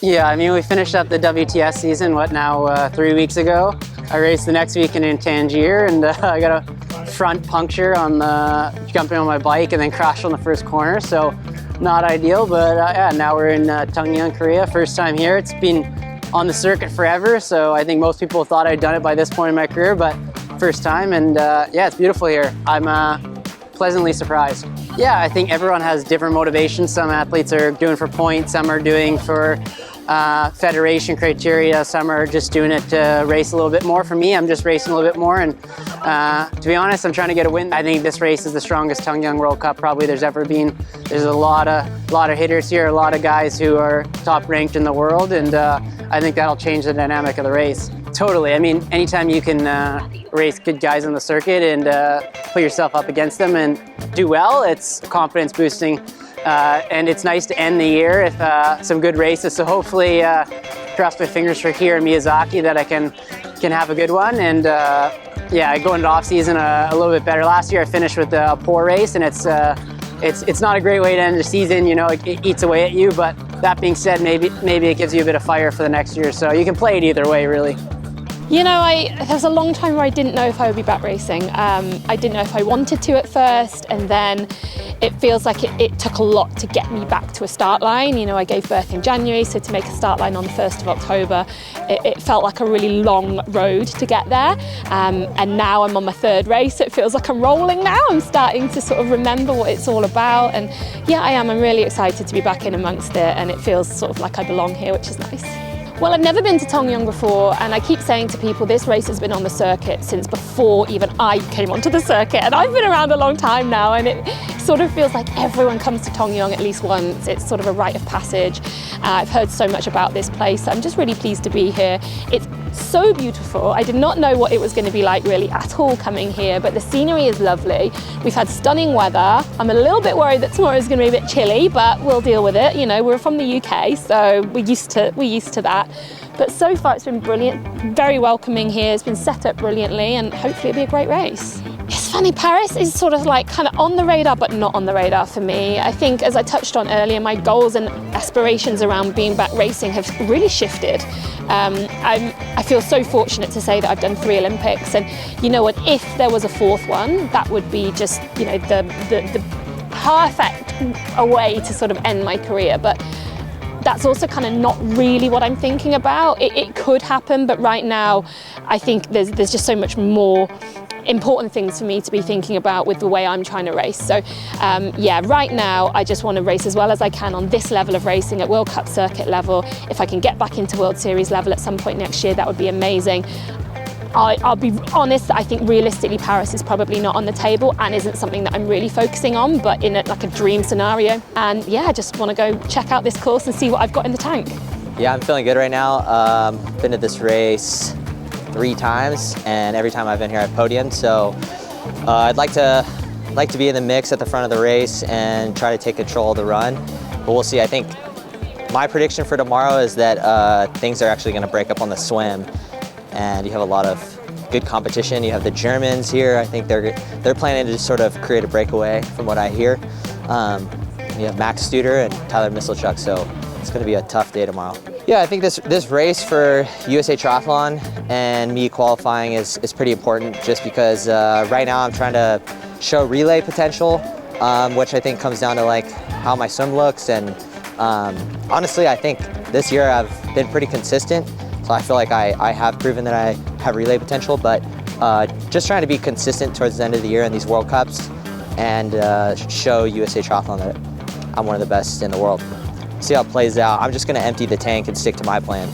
Yeah, I mean, we finished up the WTS season, 3 weeks ago. I raced the next weekend in Tangier, and I got a front puncture on jumping on my bike and then crashed on the first corner, so not ideal, but yeah, now we're in Tongyeong, Korea. First time here. It's been on the circuit forever, so I think most people thought I'd done it by this point in my career, but first time, and yeah, it's beautiful here. I'm pleasantly surprised. Yeah, I think everyone has different motivations. Some athletes are doing for points, some are doing for federation criteria, some are just doing it to race a little bit more. For me, I'm just racing a little bit more, and to be honest, I'm trying to get a win. I think this race is the strongest Tongyeong World Cup probably there's ever been. There's a lot of hitters here, a lot of guys who are top ranked in the world, and I think that'll change the dynamic of the race. Totally. I mean, anytime you can race good guys on the circuit and put yourself up against them and do well, it's confidence boosting. And it's nice to end the year with some good races. So hopefully, cross my fingers for here in Miyazaki that I can have a good one. And yeah, I go into off season a little bit better. Last year I finished with a poor race, and it's not a great way to end the season. You know, it eats away at you. But that being said, maybe it gives you a bit of fire for the next year. So you can play it either way, really. You know, there was a long time where I didn't know if I would be back racing. I didn't know if I wanted to at first, and then it feels like it took a lot to get me back to a start line. You know, I gave birth in January, so to make a start line on the 1st of October, it felt like a really long road to get there. And now I'm on my third race, so it feels like I'm rolling now. I'm starting to sort of remember what it's all about. And yeah, I am. I'm really excited to be back in amongst it, and it feels sort of like I belong here, which is nice. Well, I've never been to Tongyeong before, and I keep saying to people this race has been on the circuit since before even I came onto the circuit, and I've been around a long time now, and it sort of feels like everyone comes to Tongyeong at least once. It's sort of a rite of passage. I've heard so much about this place. I'm just really pleased to be here. It's so beautiful. I did not know what it was going to be like really at all coming here, but the scenery is lovely. We've had stunning weather. I'm a little bit worried that tomorrow is going to be a bit chilly, but we'll deal with it. You know, we're from the UK, so we're used to that. But so far it's been brilliant, very welcoming here. It's been set up brilliantly, and hopefully it'll be a great race. It's funny, Paris is sort of like kind of on the radar, but not on the radar for me. I think, as I touched on earlier, my goals and aspirations around being back racing have really shifted. I feel so fortunate to say that I've done 3 Olympics, and you know what, if there was a 4th one, that would be just, you know, the perfect way to sort of end my career. But that's also kind of not really what I'm thinking about. It could happen, but right now I think there's just so much more important things for me to be thinking about with the way I'm trying to race. So yeah, right now I just want to race as well as I can on this level of racing at World Cup circuit level. If I can get back into World Series level at some point next year, that would be amazing. I'll be honest, I think realistically Paris is probably not on the table and isn't something that I'm really focusing on, but in like a dream scenario. And yeah, I just want to go check out this course and see what I've got in the tank. Yeah, I'm feeling good right now. Been to this race 3 times, and every time I've been here I've podiumed. So I'd like to be in the mix at the front of the race and try to take control of the run. But we'll see. I think my prediction for tomorrow is that things are actually going to break up on the swim. And you have a lot of good competition. You have the Germans here. I think they're planning to sort of create a breakaway from what I hear. You have Max Studer and Tyler Mislawchuk, so it's going to be a tough day tomorrow. Yeah, I think this race for USA Triathlon and me qualifying is pretty important, just because right now I'm trying to show relay potential, which I think comes down to like how my swim looks. And honestly, I think this year I've been pretty consistent. So I feel like I have proven that I have relay potential, but just trying to be consistent towards the end of the year in these World Cups and show USA Triathlon that I'm one of the best in the world. See how it plays out. I'm just going to empty the tank and stick to my plan.